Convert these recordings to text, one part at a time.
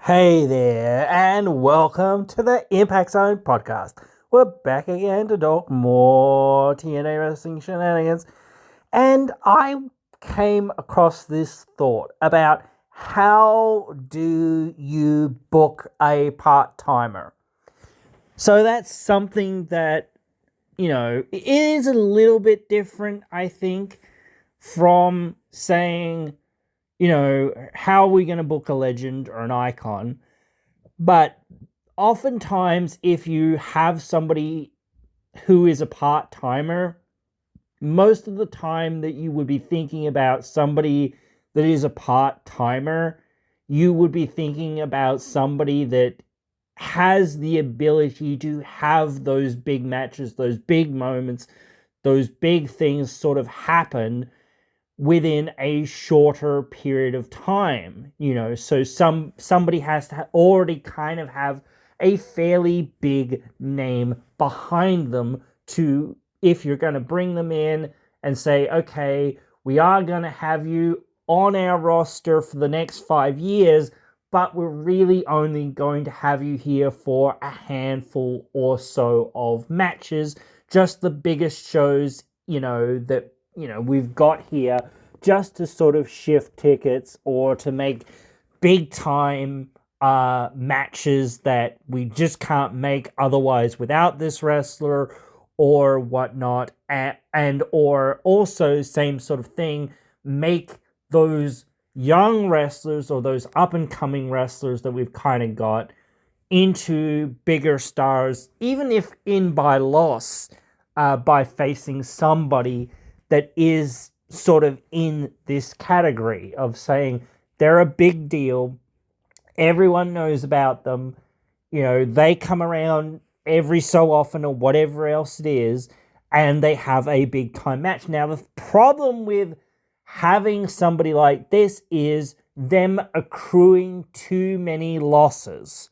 Hey there, and welcome to the Impact Zone podcast. We're back again to talk more TNA wrestling shenanigans, and I came across this thought about how do you book a part timer? So that's something that, it is a little bit different, I think, from saying, how are we going to book a legend or an icon? But oftentimes, if you have somebody who is a part timer, most of the time that you would be thinking about somebody that is a part timer, you would be thinking about somebody that has the ability to have those big matches, those big moments, those big things sort of happen within a shorter period of time. So somebody has to already kind of have a fairly big name behind them, to if you're going to bring them in and say, okay, we are going to have you on our roster for the next 5 years, but we're really only going to have you here for a handful or so of matches, just the biggest shows, that we've got here, just to sort of shift tickets or to make big time matches that we just can't make otherwise without this wrestler or whatnot. And or also, same sort of thing, make those young wrestlers or those up and coming wrestlers that we've kind of got into bigger stars, even if in by loss, by facing somebody that is sort of in this category of saying they're a big deal. Everyone knows about them. They come around every so often or whatever else it is, and they have a big time match. Now, the problem with having somebody like this is them accruing too many losses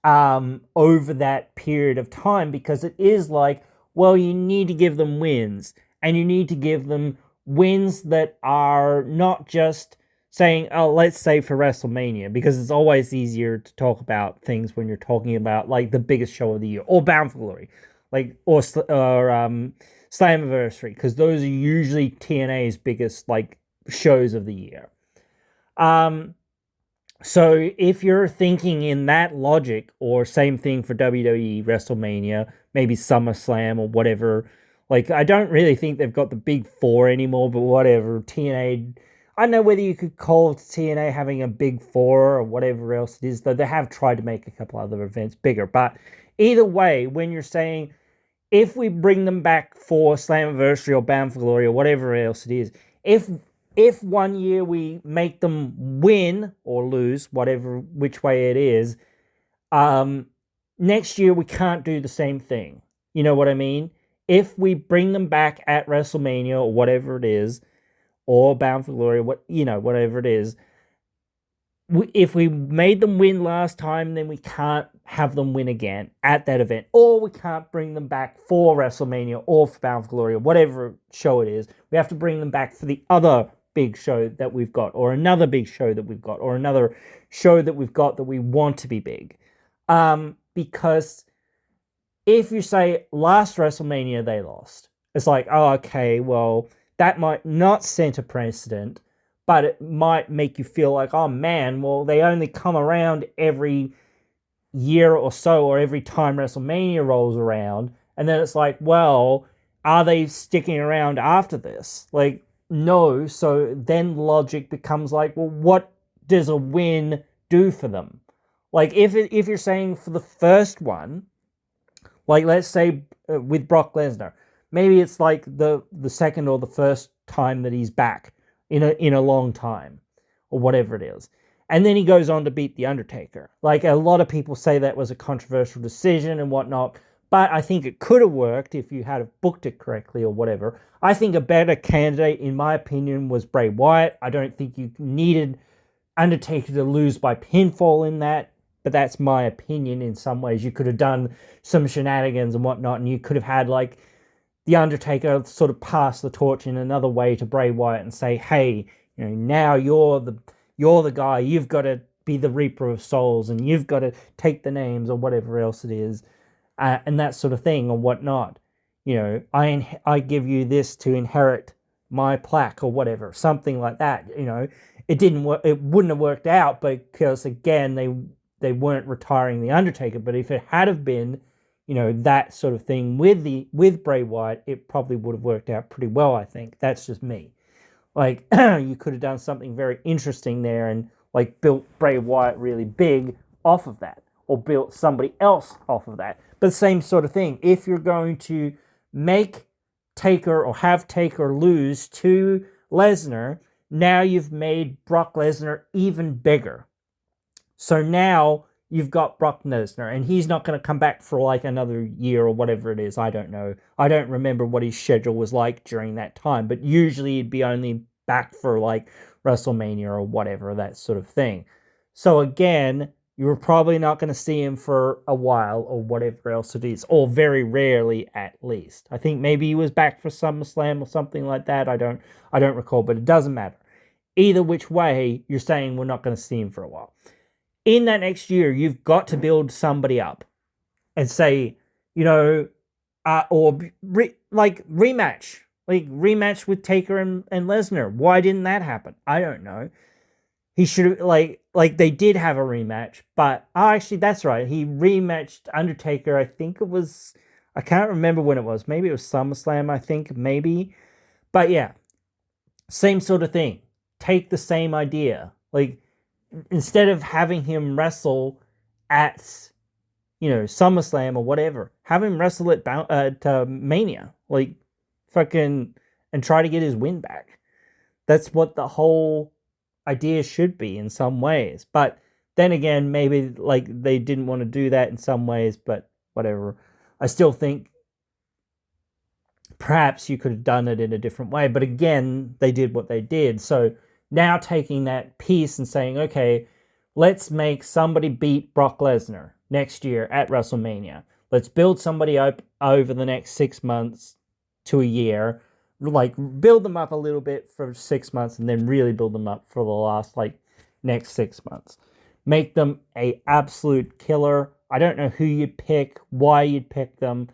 over that period of time, because it is like, well, you need to give them wins, and you need to give them wins that are not just saying, oh, let's say for WrestleMania, because it's always easier to talk about things when you're talking about like the biggest show of the year, or Bound for Glory, like or Slammiversary, because those are usually TNA's biggest like shows of the year. So if you're thinking in that logic, or same thing for WWE WrestleMania, maybe SummerSlam or whatever, like I don't really think they've got the big four anymore, but whatever, TNA, I don't know whether you could call TNA having a big four or whatever else it is, though they have tried to make a couple other events bigger. But either way, when you're saying, if we bring them back for Slammiversary or Bound for Glory or whatever else it is, if 1 year we make them win or lose, whatever which way it is, next year we can't do the same thing. You know what I mean? If we bring them back at WrestleMania or whatever it is, or Bound for Glory, whatever it is, if we made them win last time, then we can't have them win again at that event, or we can't bring them back for WrestleMania or for Bound for Glory or whatever show it is. We have to bring them back for the other big show that we've got, or another big show that we've got, or another show that we've got that we want to be big. Because if you say last WrestleMania they lost, it's like, oh, okay, well, that might not set a precedent, but it might make you feel like, oh man, well, they only come around every year or so, or every time WrestleMania rolls around. And then it's like, well, are they sticking around after this? Like, no. So then logic becomes like, well, what does a win do for them? Like, if you're saying for the first one, like let's say with Brock Lesnar, maybe it's like the second or the first time that he's back in a long time, or whatever it is. And then he goes on to beat The Undertaker. Like, a lot of people say that was a controversial decision and whatnot, but I think it could have worked if you had booked it correctly or whatever. I think a better candidate, in my opinion, was Bray Wyatt. I don't think you needed Undertaker to lose by pinfall in that, but that's my opinion. In some ways, you could have done some shenanigans and whatnot, and you could have had like The Undertaker sort of pass the torch in another way to Bray Wyatt and say, hey, now you're the guy. You've got to be the reaper of souls, and you've got to take the names or whatever else it is, and that sort of thing or whatnot. I give you this to inherit my plaque or whatever, something like that. It didn't work. It wouldn't have worked out because again they weren't retiring the Undertaker. But if it had have been, that sort of thing with Bray Wyatt, it probably would have worked out pretty well. I think that's just me. Like you could have done something very interesting there and like built Bray Wyatt really big off of that, or built somebody else off of that. But same sort of thing. If you're going to make Taker or have Taker lose to Lesnar, now you've made Brock Lesnar even bigger. So now you've got Brock Lesnar, and he's not going to come back for like another year or whatever it is. I don't know. I don't remember what his schedule was like during that time, but usually he'd be only back for like WrestleMania or whatever, that sort of thing. So again, you were probably not going to see him for a while or whatever else it is, or very rarely at least. I think maybe he was back for SummerSlam or something like that. I don't recall, but it doesn't matter. Either which way, you're saying we're not going to see him for a while. In that next year, you've got to build somebody up and say, rematch. Like rematch with Taker and Lesnar. Why didn't that happen? I don't know. He should have, like they did have a rematch, but actually that's right. He rematched Undertaker. I think it was, I can't remember when it was. Maybe it was SummerSlam, I think, maybe. But yeah, same sort of thing. Take the same idea. Like, instead of having him wrestle at, SummerSlam or whatever, have him wrestle at Mania. Like, fucking, and try to get his win back. That's what the whole idea should be in some ways. But then again, maybe like they didn't want to do that in some ways, but whatever. I still think perhaps you could have done it in a different way. But again, they did what they did. So now taking that piece and saying, okay, let's make somebody beat Brock Lesnar next year at WrestleMania. Let's build somebody up over the next 6 months to a year. Like, build them up a little bit for 6 months and then really build them up for the last, next 6 months. Make them a absolute killer. I don't know who you'd pick, why you'd pick them.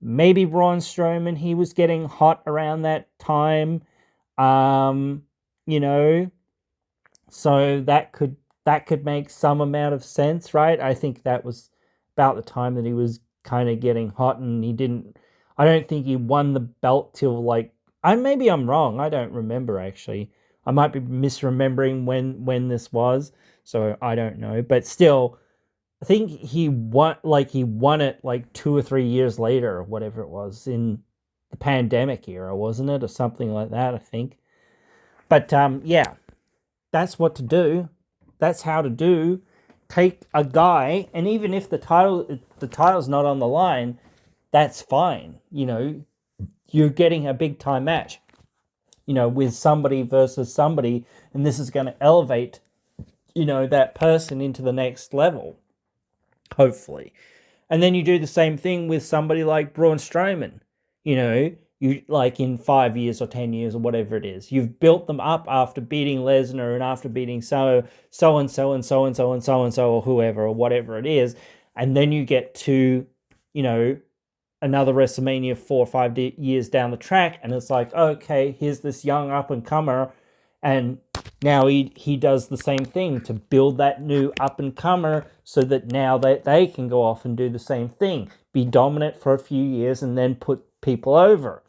Maybe Braun Strowman, he was getting hot around that time. So that could make some amount of sense, right? I think that was about the time that he was kind of getting hot, and I don't think he won the belt till maybe I'm wrong. I don't remember actually. I might be misremembering when this was, so I don't know. But still, I think he won it 2 or 3 years later or whatever it was, in the pandemic era, wasn't it? Or something like that, I think. But yeah, that's what to do. That's how to do. Take a guy, and even if the title's not on the line, that's fine. You're getting a big time match, with somebody versus somebody, and this is going to elevate, that person into the next level, hopefully. And then you do the same thing with somebody like Braun Strowman, you in 5 years or 10 years or whatever it is. You've built them up after beating Lesnar and after beating so and so and so and so and so and so or whoever or whatever it is. And then you get to, another WrestleMania 4 or 5 years down the track, and it's like, okay, here's this young up-and-comer, and now he does the same thing to build that new up-and-comer so that now they can go off and do the same thing, be dominant for a few years, and then put people over.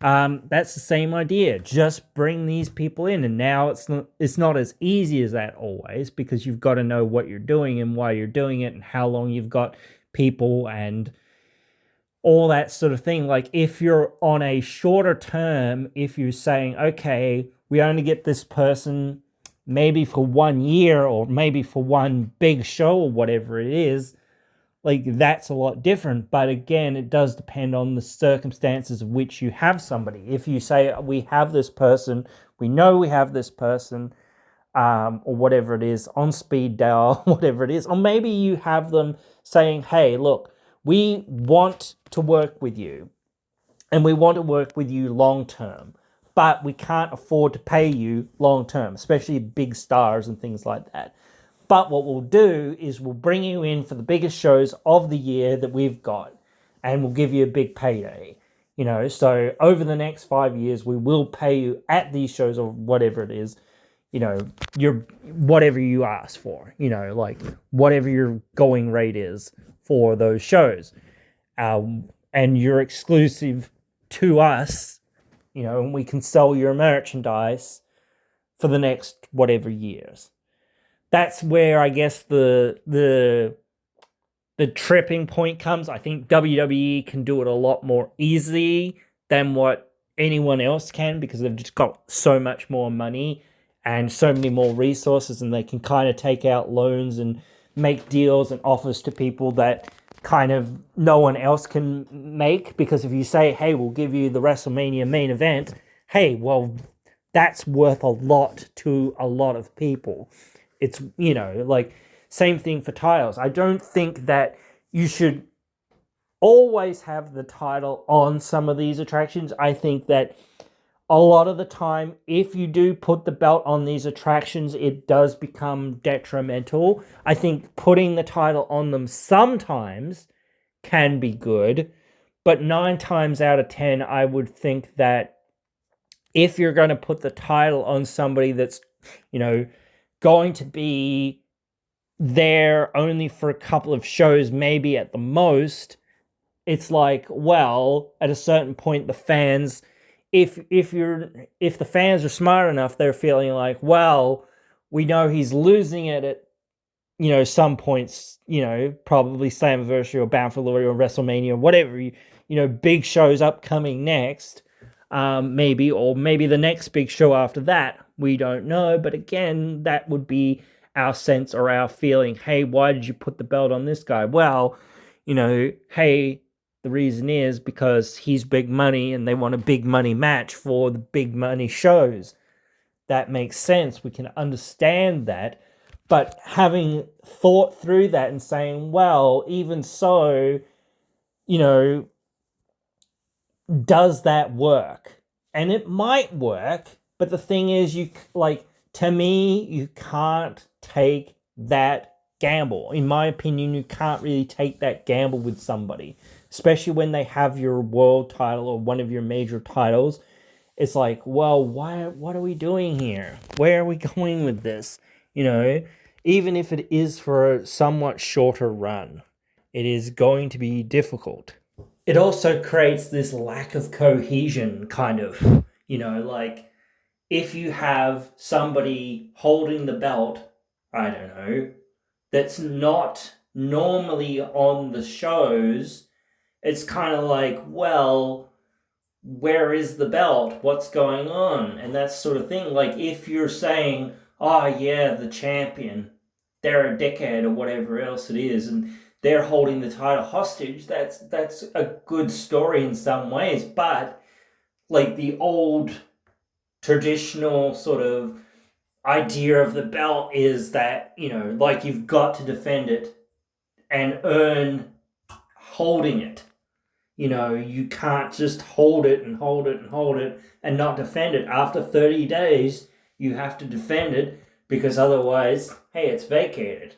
That's the same idea. Just bring these people in, and now it's not as easy as that always, because you've got to know what you're doing and why you're doing it and how long you've got people and all that sort of thing. Like, if you're on a shorter term, if you're saying, okay, we only get this person maybe for 1 year or maybe for one big show or whatever it is, that's a lot different. But again, it does depend on the circumstances of which you have somebody. If you say, we have this person, we know we have this person, or whatever it is, on speed dial, whatever it is. Or maybe you have them saying, hey, look, we want to work with you, and we want to work with you long term, but we can't afford to pay you long term, especially big stars and things like that. But what we'll do is we'll bring you in for the biggest shows of the year that we've got, and we'll give you a big payday. So over the next 5 years, we will pay you at these shows or whatever it is, your whatever you ask for, like whatever your going rate is for those shows. And you're exclusive to us, and we can sell your merchandise for the next whatever years. That's where I guess the tripping point comes. I think WWE can do it a lot more easily than what anyone else can, because they've just got so much more money and so many more resources, and they can kind of take out loans and make deals and offers to people that kind of no one else can make. Because if you say, hey, we'll give you the WrestleMania main event, hey, well, that's worth a lot to a lot of people. It's, like, same thing for titles. I don't think that you should always have the title on some of these attractions. I think that a lot of the time, if you do put the belt on these attractions, it does become detrimental. I think putting the title on them sometimes can be good, but 9 times out of 10, I would think that if you're going to put the title on somebody that's, going to be there only for a couple of shows, maybe at the most, it's like, well, at a certain point, the fans, if the fans are smart enough, they're feeling like, well, we know he's losing it at, some points, probably Slammiversary or Bound for Glory or WrestleMania or whatever, big shows upcoming next, maybe, or maybe the next big show after that. We don't know, but again, that would be our sense or our feeling. Hey, why did you put the belt on this guy? Well, hey, the reason is because he's big money and they want a big money match for the big money shows. That makes sense. We can understand that. But having thought through that and saying, well, even so, you know, does that work? And it might work, but the thing is, to me, you can't take that gamble. In my opinion, you can't really take that gamble with somebody, especially when they have your world title or one of your major titles. It's like, well, what are we doing here? Where are we going with this? Even if it is for a somewhat shorter run, it is going to be difficult. It also creates this lack of cohesion, kind of, like if you have somebody holding the belt, I don't know, that's not normally on the shows, it's kind of like, well, where is the belt? What's going on? And that sort of thing. Like if you're saying, oh yeah, the champion, they're a decade or whatever else it is, and they're holding the title hostage, that's a good story in some ways, but like the old traditional sort of idea of the belt is that, like you've got to defend it and earn holding it. You can't just hold it and hold it and hold it and not defend it. After 30 days, you have to defend it, because otherwise, hey, it's vacated.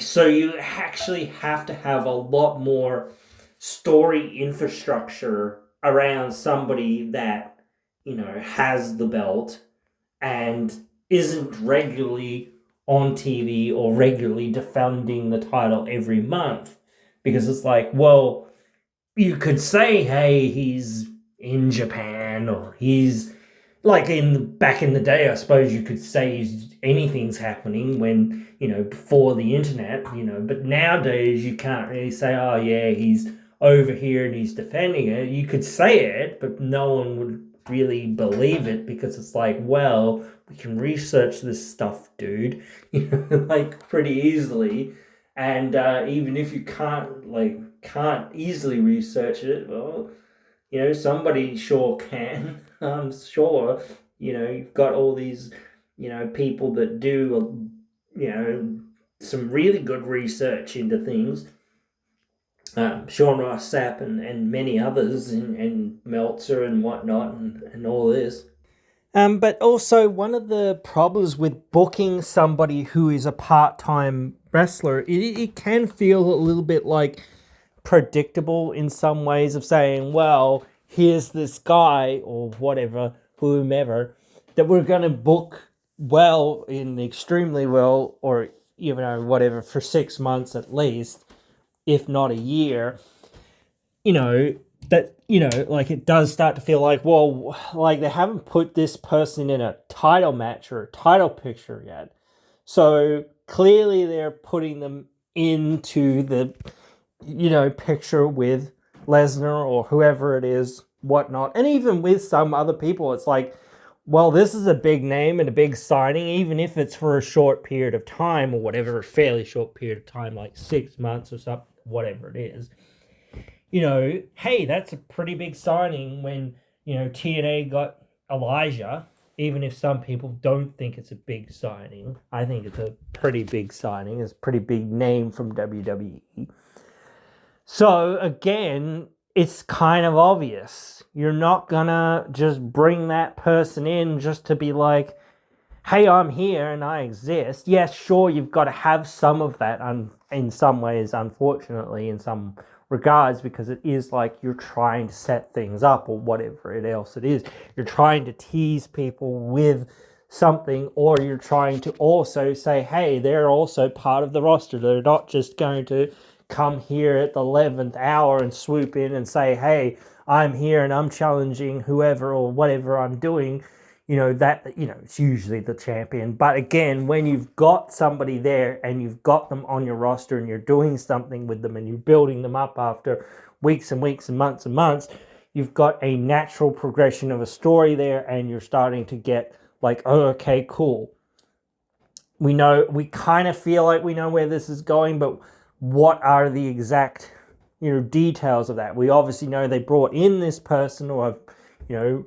So you actually have to have a lot more story infrastructure around somebody that, has the belt and isn't regularly on TV or regularly defending the title every month. Because it's like, well, you could say, hey, he's in Japan, or he's like back in the day, I suppose you could say anything's happening when, before the internet, but nowadays you can't really say, oh yeah, he's over here and he's defending it. You could say it, but no one would really believe it, because it's like, well, we can research this stuff, dude, like pretty easily. And even if you can't easily research it, well, somebody sure can. I'm sure, you've got all these, people that do, some really good research into things. Sean Ross Sapp and many others, and Meltzer and whatnot, and all this. But also, one of the problems with booking somebody who is a part-time wrestler, it can feel a little bit like predictable in some ways, of saying, well, here's this guy or whatever, whomever, that we're going to book well, in extremely well, or whatever, for 6 months at least, if not a year. That like, it does start to feel like, well, like, they haven't put this person in a title match or a title picture yet, so clearly they're putting them into the picture with Lesnar or whoever it is, whatnot. And even with some other people, it's like, well, this is a big name and a big signing, even if it's for a short period of time or whatever, a fairly short period of time, like 6 months or something, whatever it is. Hey, that's a pretty big signing when, TNA got Elijah. Even if some people don't think it's a big signing, I think it's a pretty big signing. It's a pretty big name from WWE. So again, it's kind of obvious. You're not gonna just bring that person in just to be like, hey, I'm here and I exist. Yes, sure, you've got to have some of that, in some ways, unfortunately, in some regards, because it is like you're trying to set things up or whatever else it is. You're trying to tease people with something, or you're trying to also say, hey, they're also part of the roster. They're not just going to come here at the 11th hour and swoop in and say, hey, I'm here and I'm challenging whoever or whatever I'm doing. It's usually the champion. But again, when you've got somebody there and you've got them on your roster and you're doing something with them and you're building them up after weeks and weeks and months, you've got a natural progression of a story there, and you're starting to get like, oh, okay, cool. We kind of feel like we know where this is going, but what are the exact, details of that? We obviously know they brought in this person, or,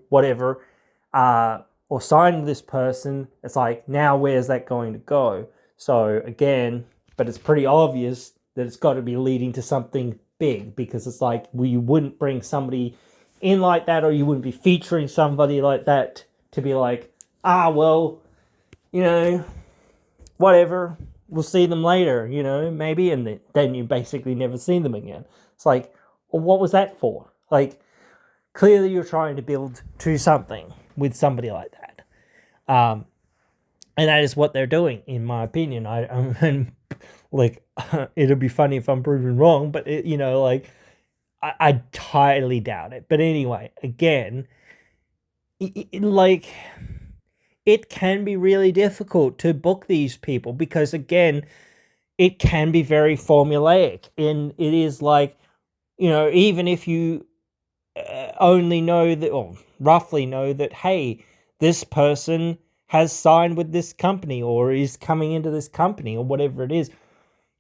whatever, or signed this person. It's like, now where's that going to go? So again, but it's pretty obvious that it's got to be leading to something big, because it's like, you wouldn't bring somebody in like that, or you wouldn't be featuring somebody like that to be like, well, whatever, we'll see them later, maybe, and then you basically never see them again. It's like, well, what was that for? Like, clearly you're trying to build to something with somebody like that. And that is what they're doing, in my opinion. And like, it'll be funny if I'm proven wrong, but I highly doubt it. But anyway, again, it can be really difficult to book these people, because again, it can be very formulaic, and it is like, even if you only know that, or roughly know that, hey, this person has signed with this company or is coming into this company or whatever it is,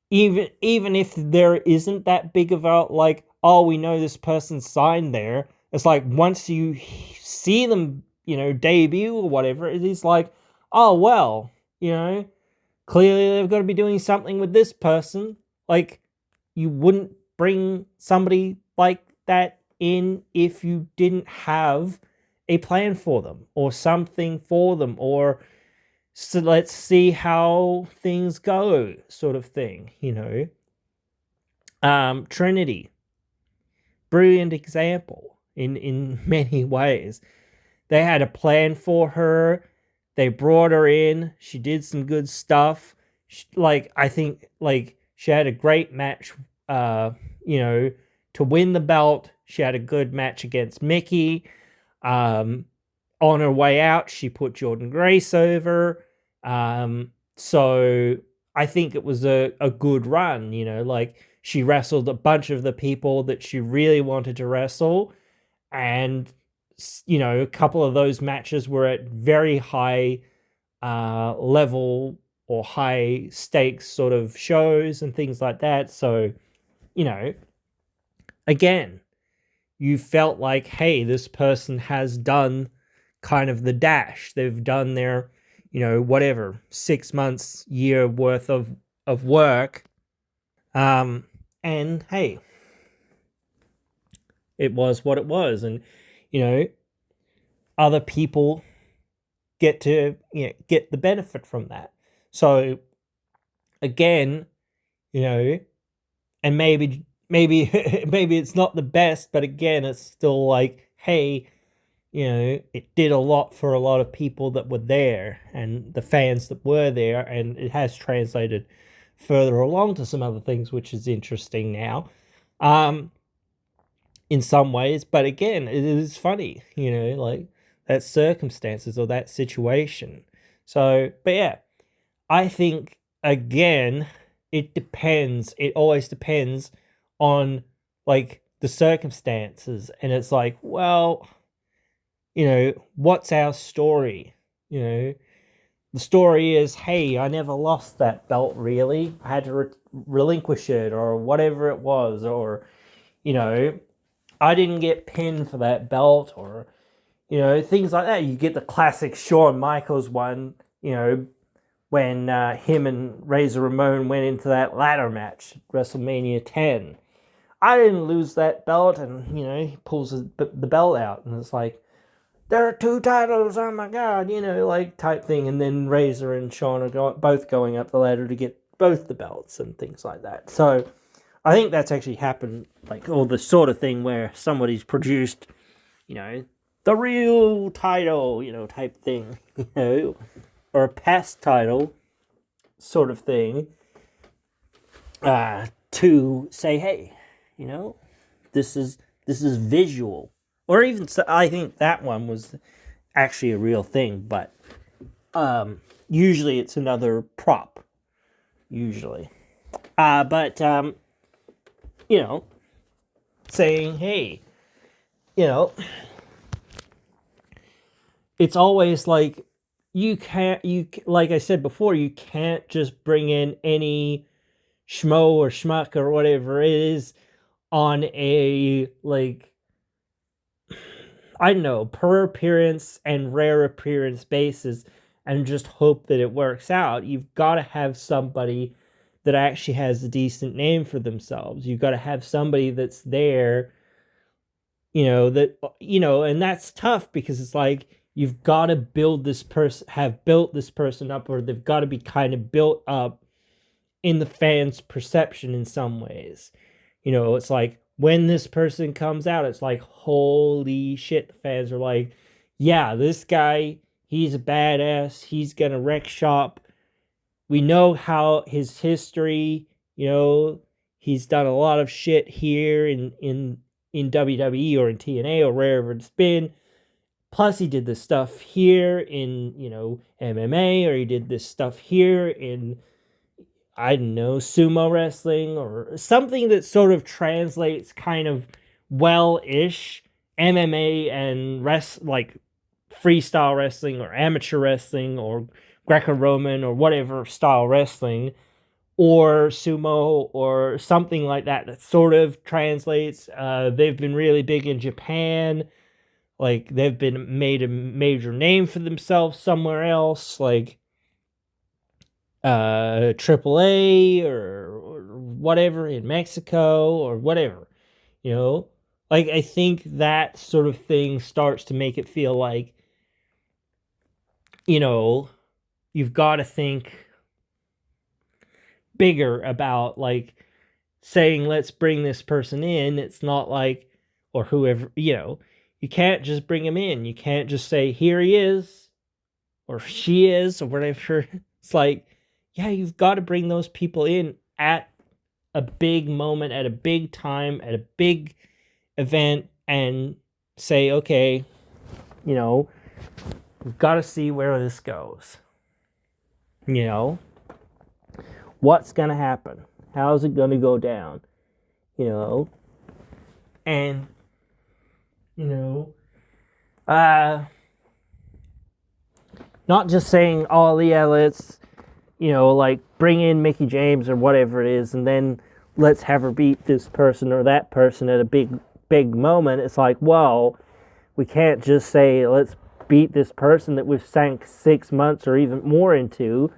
even if there isn't that big of a, like, oh, we know this person signed there, it's like, once you see them, debut or whatever, it is like, oh, well, clearly they've got to be doing something with this person. Like, you wouldn't bring somebody like that in if you didn't have a plan for them or something for them, or so let's see how things go, sort of thing, Trinity, brilliant example in many ways. They had a plan for her. They brought her in. She did some good stuff. I think, she had a great match, to win the belt. She had a good match against Mickey. On her way out, she put Jordan Grace over. So I think it was a good run, she wrestled a bunch of the people that she really wanted to wrestle. And, a couple of those matches were at very high level or high stakes sort of shows and things like that. So, again, you felt like, hey, this person has done kind of the dash. They've done their, whatever, 6 months, year worth of work. And hey, it was what it was, and other people get to get the benefit from that. So again, and maybe maybe it's not the best, but again, it's still like, hey, it did a lot for a lot of people that were there and the fans that were there, and it has translated further along to some other things, which is interesting now, in some ways. But again, it is funny, like that circumstances or that situation. So, but yeah, I think again, it depends. It always depends on like the circumstances, and it's like, well, what's our story? The story is, hey, I never lost that belt, really. I had to relinquish it, or whatever it was, or, I didn't get pinned for that belt, or, things like that. You get the classic Shawn Michaels one, when him and Razor Ramon went into that ladder match, WrestleMania 10. I didn't lose that belt, and, he pulls the belt out, and it's like, there are 2 titles, oh my god, like type thing. And then Razor and Shawn are both going up the ladder to get both the belts and things like that. So I think that's actually happened, like, or the sort of thing where somebody's produced, the real title, type thing, or a past title sort of thing, to say, hey, this is visual. Or even, I think that one was actually a real thing, but usually it's another prop. Usually. But saying, hey, it's always like, like I said before, you can't just bring in any schmo or schmuck or whatever it is on a, like, I don't know, per appearance and rare appearance basis and just hope that it works out. You've got to have somebody that actually has a decent name for themselves. You've got to have somebody that's there, and that's tough because it's like, you've got to build this person, have built this person up, or they've got to be kind of built up in the fans' perception in some ways. It's like, when this person comes out, it's like, holy shit, the fans are like, yeah, this guy, he's a badass, he's gonna wreck shop. We know how his history, he's done a lot of shit here in WWE or in TNA or wherever it's been. Plus, he did this stuff here in, MMA, or he did this stuff here in, I don't know, sumo wrestling, or something that sort of translates kind of well-ish MMA and like freestyle wrestling or amateur wrestling or Greco-Roman or whatever style wrestling, or sumo or something like that sort of translates. They've been really big in Japan. Like, they've been made a major name for themselves somewhere else, like AAA or whatever in Mexico or whatever, like, I think that sort of thing starts to make it feel like, you've got to think bigger about, like, saying, let's bring this person in. It's not like, or whoever, you can't just bring him in. You can't just say, here he is, or she is, or whatever. It's like, yeah, you've got to bring those people in at a big moment, at a big time, at a big event, and say, okay, we've got to see where this goes. What's going to happen? How's it going to go down? And, not just saying, oh, yeah, let's, like, bring in Mickie James or whatever it is, and then let's have her beat this person or that person at a big moment. It's like, well, we can't just say, let's beat this person that we've sank 6 months or even more into,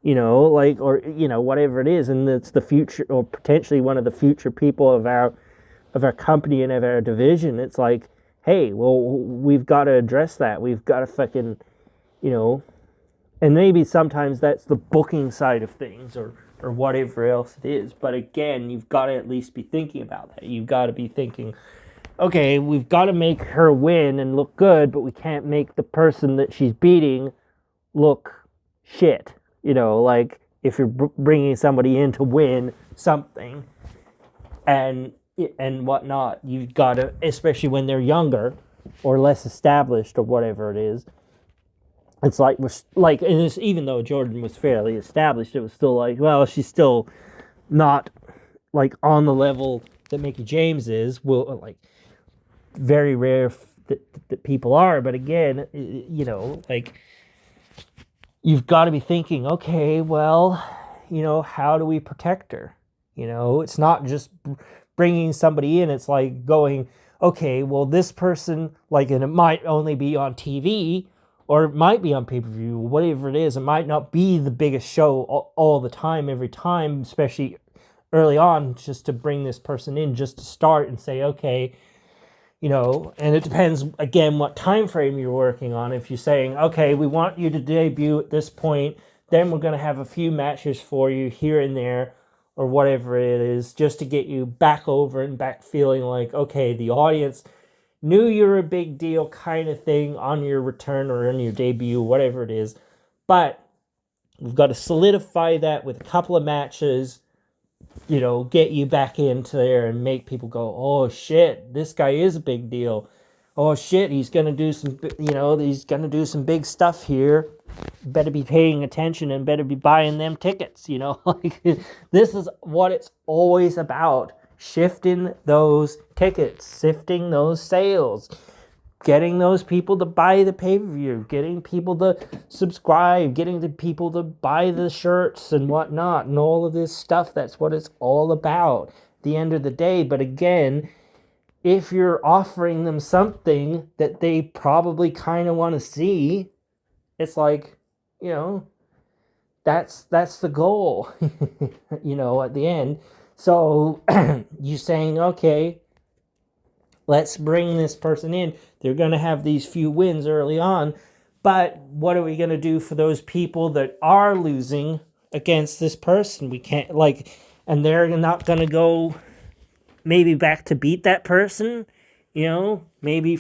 like, or, whatever it is, and it's the future, or potentially one of the future people of our of our company and of our division. It's like, hey, well, we've got to address that. We've got to fucking, you know, and maybe sometimes that's the booking side of things or whatever else it is. But again, you've got to at least be thinking about that. You've got to be thinking, okay, we've got to make her win and look good, but we can't make the person that she's beating look shit. You know, like if you're bringing somebody in to win something and whatnot, you've got to, especially when they're younger or less established or whatever it is. It's like, and it's, even though Jordan was fairly established, it was still like, well, she's still not like on the level that Mickie James is. Well, like very rare that people are, but again, you know, like you've got to be thinking, okay, well, you know, how do we protect her? You know, it's not just bringing somebody in. It's like going, okay, well, this person, like, and it might only be on TV. Or it might be on pay-per-view, whatever it is. It might not be the biggest show all the time, every time, especially early on, just to bring this person in, just to start and say, okay, you know, and it depends, again, what time frame you're working on. If you're saying, okay, we want you to debut at this point, then we're going to have a few matches for you here and there, or whatever it is, just to get you back over and back feeling like, okay, the audience knew you're a big deal kind of thing on your return or on your debut, whatever it is. But we've got to solidify that with a couple of matches, you know, get you back into there and make people go, oh shit, this guy is a big deal. Oh shit, he's going to do some, you know, he's going to do some big stuff here. Better be paying attention and better be buying them tickets, you know. Like, this is what it's always about. Shifting those tickets, sifting those sales, getting those people to buy the pay-per-view, getting people to subscribe, getting the people to buy the shirts and whatnot, and all of this stuff. That's what it's all about at the end of the day. But again, if you're offering them something that they probably kind of want to see, it's like, you know, that's the goal, you know, at the end. So you saying, okay, let's bring this person in. They're going to have these few wins early on, but what are we going to do for those people that are losing against this person? We can't, like, and they're not going to go maybe back to beat that person, you know, maybe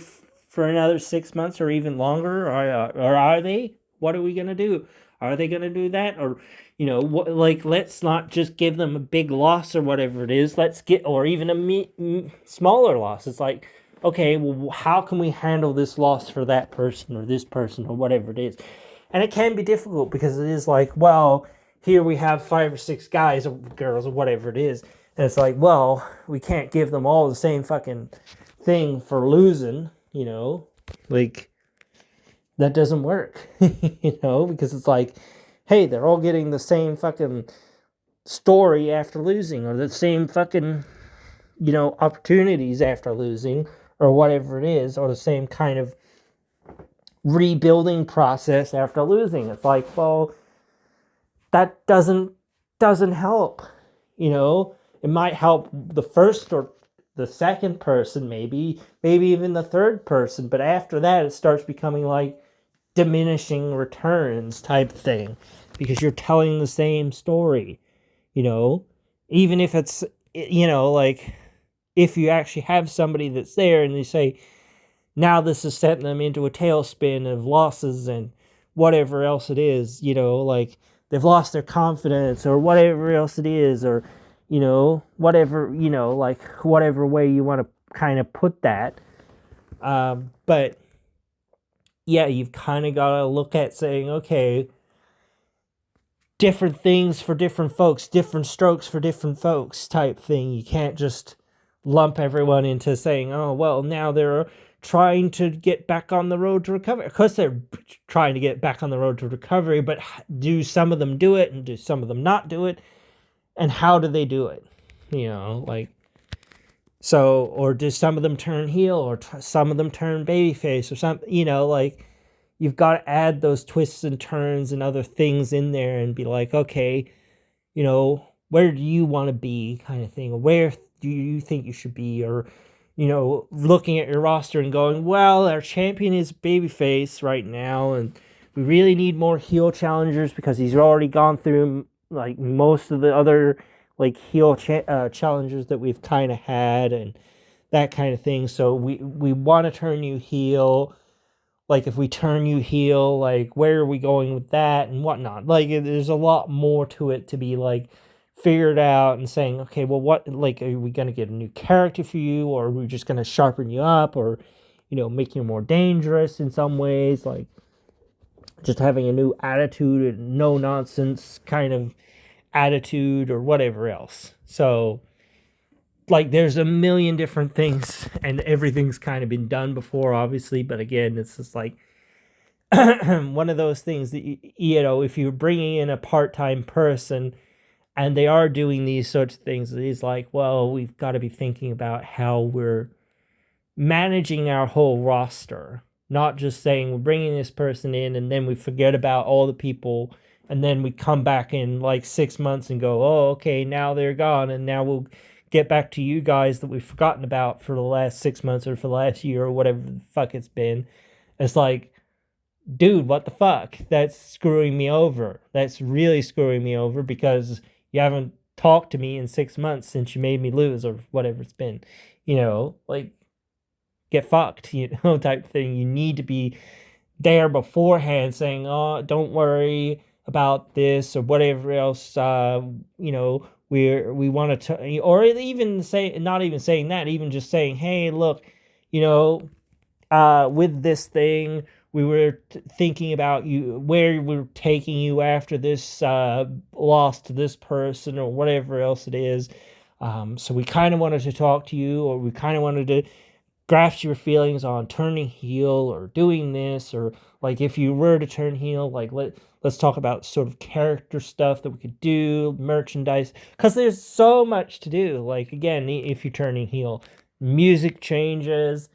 for another 6 months or even longer, or are they? What are we going to do? Are they going to do that? Or, you know, like, let's not just give them a big loss or whatever it is. Let's get, or even a smaller loss. It's like, okay, well, how can we handle this loss for that person or this person or whatever it is? And it can be difficult because it is like, well, here we have 5 or 6 guys or girls or whatever it is. And it's like, well, we can't give them all the same fucking thing for losing, you know, like, that doesn't work, you know, because it's like, hey, they're all getting the same fucking story after losing, or the same fucking, you know, opportunities after losing, or whatever it is, or the same kind of rebuilding process after losing. It's like, well, that doesn't help, you know. It might help the first or the second person, maybe even the third person, but after that it starts becoming like diminishing returns type thing, because you're telling the same story, you know. Even if it's, you know, like, if you actually have somebody that's there and you say, now this has sent them into a tailspin of losses and whatever else it is, you know, like they've lost their confidence or whatever else it is, or, you know, whatever, you know, like whatever way you want to kind of put that. But yeah, you've kind of got to look at saying, okay, different things for different folks, different strokes for different folks type thing. You can't just lump everyone into saying, oh, well, now they're trying to get back on the road to recovery. Of course they're trying to get back on the road to recovery, but do some of them do it and do some of them not do it? And how do they do it? You know, like, so, or do some of them turn heel, or some of them turn babyface, or something, you know, like, you've got to add those twists and turns and other things in there and be like, okay, you know, where do you want to be kind of thing, or where do you think you should be? Or, looking at your roster and going, well, our champion is babyface right now, and we really need more heel challengers because he's already gone through like most of the other like heel challengers that we've kind of had and that kind of thing. So we want to turn you heel. Like, if we turn you heel, like, where are we going with that and whatnot? Like, there's a lot more to it to be, like, figured out and saying, okay, well, what, like, are we going to get a new character for you, or are we just going to sharpen you up, or, make you more dangerous in some ways, like, just having a new attitude and no-nonsense kind of attitude or whatever else. So, like, there's a million different things, and everything's kind of been done before, obviously, but again, it's just like one of those things that if you're bringing in a part-time person and they are doing these sorts of things, it's like, well, we've got to be thinking about how we're managing our whole roster, not just saying we're bringing this person in and then we forget about all the people, and then we come back in like 6 months and go, oh, okay, now they're gone, and now we'll get back to you guys that we've forgotten about for the last 6 months or for the last year or whatever the fuck it's been. It's like, dude, what the fuck? That's screwing me over. That's really screwing me over because you haven't talked to me in 6 months since you made me lose or whatever it's been. Like, get fucked, type thing. You need to be there beforehand saying, oh, don't worry about this or whatever else, we want to, or even say, not even saying that, even just saying, hey, look, with this thing, we were thinking about you, where we're taking you after this loss to this person or whatever else it is. So we kind of wanted to talk to you, or we kind of wanted to grasp your feelings on turning heel or doing this, or like if you were to turn heel, like let's talk about sort of character stuff that we could do, merchandise, because there's so much to do. Like, again, if you're turning heel, music changes,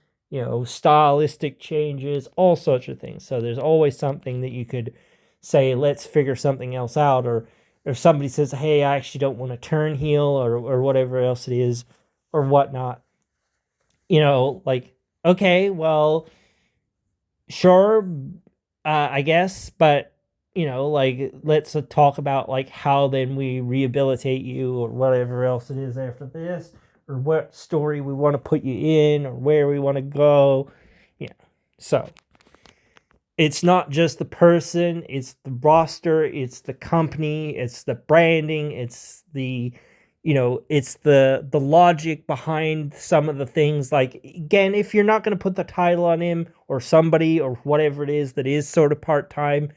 stylistic changes, all sorts of things. So there's always something that you could say, let's figure something else out. Or if somebody says, hey, I actually don't want to turn heel, or whatever else it is or whatnot, like, okay, well, sure, I guess, but, like, let's talk about, like, how then we rehabilitate you or whatever else it is after this, or what story we want to put you in, or where we want to go, so it's not just the person, it's the roster, it's the company, it's the branding, it's the it's the logic behind some of the things. Like, again, if you're not going to put the title on him or somebody or whatever it is that is sort of part-time,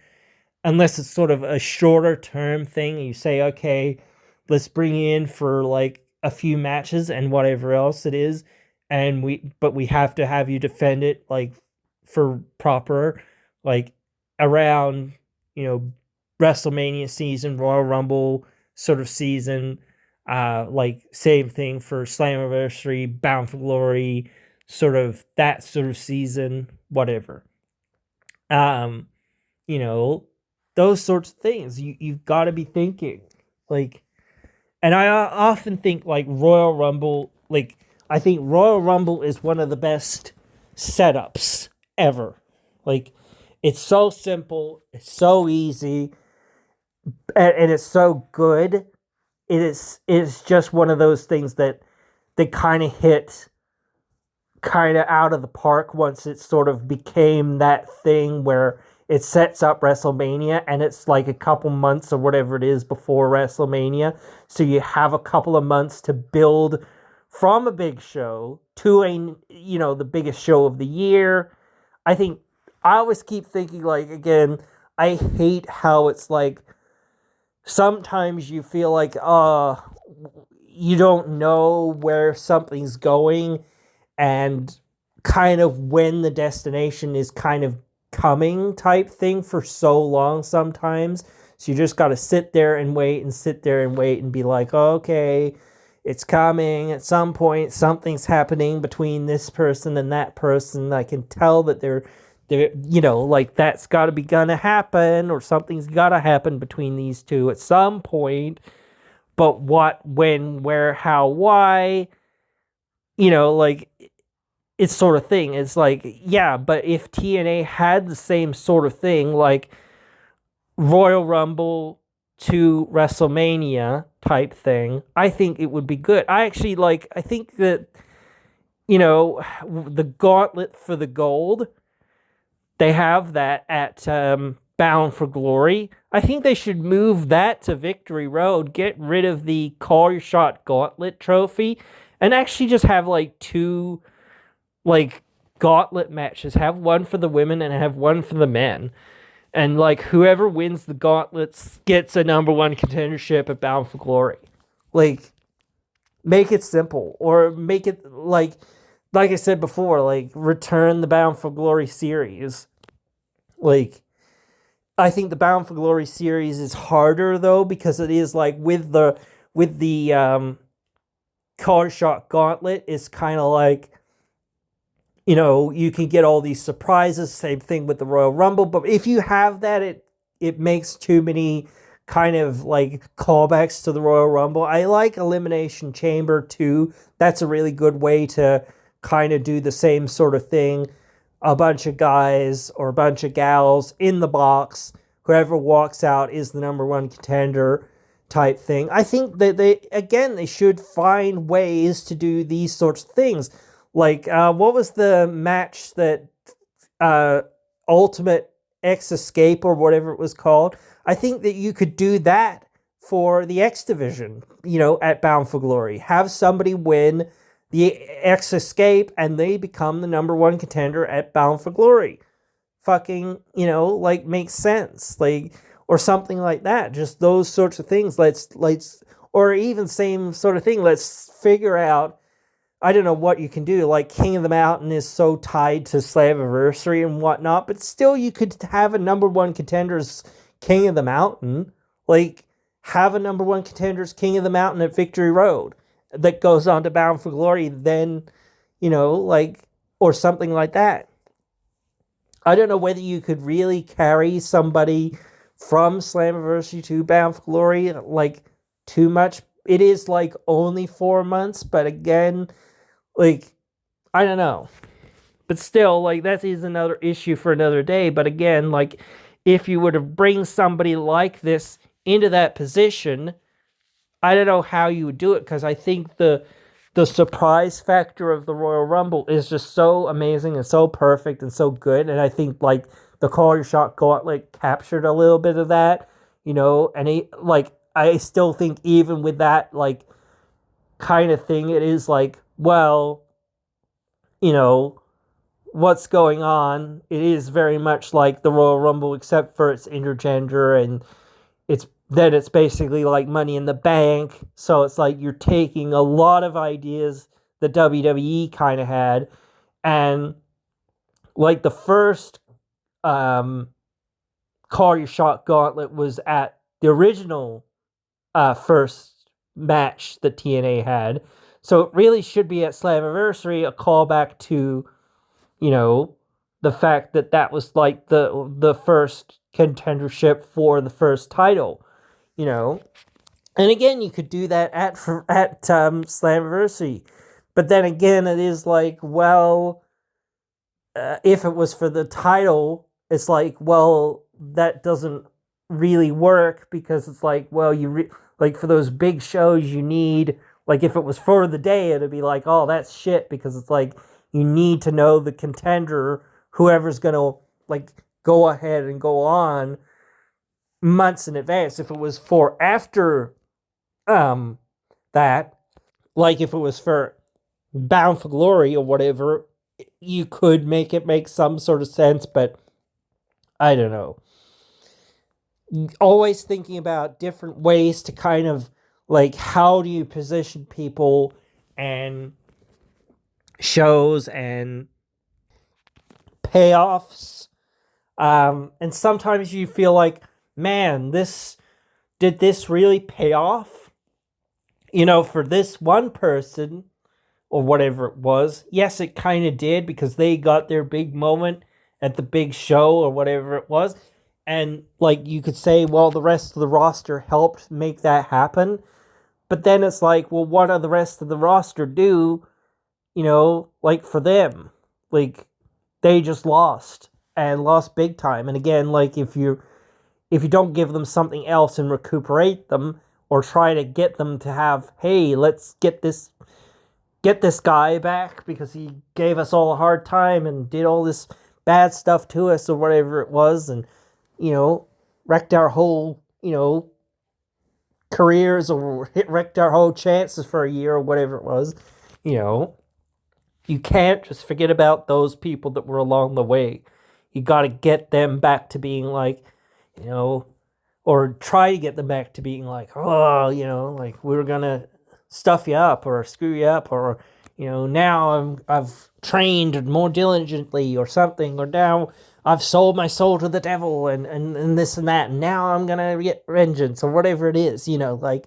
unless it's sort of a shorter term thing, you say, okay, let's bring you in for like a few matches and whatever else it is, but we have to have you defend it like for proper, like, around WrestleMania season, Royal Rumble sort of season, like same thing for Slammiversary, Bound for Glory, sort of that sort of season, whatever. Those sorts of things you've got to be thinking, like, and I often think like Royal Rumble, like, I think Royal Rumble is one of the best setups ever. Like, it's so simple, it's so easy, and it's so good. It's just one of those things that they kind of hit kind of out of the park once it sort of became that thing where it sets up WrestleMania, and it's like a couple months or whatever it is before WrestleMania. So you have a couple of months to build from a big show to the biggest show of the year. I always keep thinking, like, again, I hate how it's like, sometimes you feel like, you don't know where something's going and kind of when the destination is kind of coming type thing for so long sometimes. So you just got to sit there and wait and be like, okay, it's coming at some point. Something's happening between this person and that person. I can tell that they're like, that's got to be gonna happen, or something's got to happen between these two at some point. But what, when, where, how, why, like it's sort of thing. It's like, yeah, but if TNA had the same sort of thing, like Royal Rumble to WrestleMania type thing, I think it would be good. I actually I think that, the gauntlet for the gold, they have that at Bound for Glory. I think they should move that to Victory Road, get rid of the Call Your Shot Gauntlet trophy, and actually just have two gauntlet matches. Have one for the women and have one for the men. And whoever wins the gauntlets gets a number one contendership at Bound for Glory. Make it simple, or make it like I said before, return the Bound for Glory series. I think the Bound for Glory series is harder though, because it is with the card shot gauntlet, it's kind of you can get all these surprises. Same thing with the Royal Rumble. But if you have that, it makes too many kind of callbacks to the Royal Rumble. I like Elimination Chamber too. That's a really good way to kind of do the same sort of thing. A bunch of guys or a bunch of gals in the box. Whoever walks out is the number one contender type thing. I think that they should find ways to do these sorts of things. What was the match that Ultimate X Escape or whatever it was called? I think that you could do that for the X Division, at Bound for Glory. Have somebody win the X Escape and they become the number one contender at Bound for Glory. Fucking, makes sense. Or something like that. Just those sorts of things. Or even same sort of thing. Let's figure out, I don't know what you can do. King of the Mountain is so tied to Slammiversary and whatnot, but still you could have a number one contender's King of the Mountain. Have a number one contender's King of the Mountain at Victory Road that goes on to Bound for Glory, then, or something like that. I don't know whether you could really carry somebody from Slammiversary to Bound for Glory, too much. It is, only 4 months, but again, I don't know. But still, that is another issue for another day. But again, if you were to bring somebody like this into that position, I don't know how you would do it, because I think the surprise factor of the Royal Rumble is just so amazing and so perfect and so good. And I think, the Call Your Shot Gauntlet captured a little bit of that, and I still think even with that, kind of thing, it is well, what's going on? It is very much like the Royal Rumble, except for it's intergender, and it's basically like Money in the Bank. So it's you're taking a lot of ideas that WWE kind of had, and the first Call Your Shot Gauntlet was at the original first match that TNA had. So it really should be at Slammiversary, a callback to, the fact that was the first contendership for the first title, And again, you could do that at Slammiversary. But then again, it is well, if it was for the title, it's well, that doesn't really work, because it's well, for those big shows, you need, if it was for the day, it'd be oh, that's shit, because it's you need to know the contender, whoever's gonna go ahead and go on months in advance. If it was for after that, if it was for Bound for Glory or whatever, you could make it make some sort of sense, but I don't know. Always thinking about different ways to kind of how do you position people and shows and payoffs, and sometimes you feel man, did this really pay off, for this one person or whatever it was? Yes, it kind of did, because they got their big moment at the big show or whatever it was. And you could say, well, the rest of the roster helped make that happen. But then it's well, what do the rest of the roster do like for them, like they just lost and lost big time. And again, like if you don't give them something else and recuperate them or try to get them to have, hey, let's get this guy back because he gave us all a hard time and did all this bad stuff to us or whatever it was, and wrecked our whole careers or wrecked our whole chances for a year or whatever it was. you know you can't just forget about those people that were along the way. You got to get them back to being like, you know or try to get them back to being like, oh, like we're gonna stuff you up or screw you up, or now I've trained more diligently or something, or now I've sold my soul to the devil and this and that, and now I'm gonna get vengeance or whatever it is, like.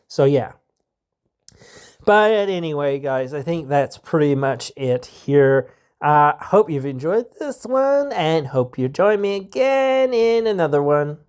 So yeah. But anyway, guys, I think that's pretty much it here. Hope you've enjoyed this one, and hope you join me again in another one.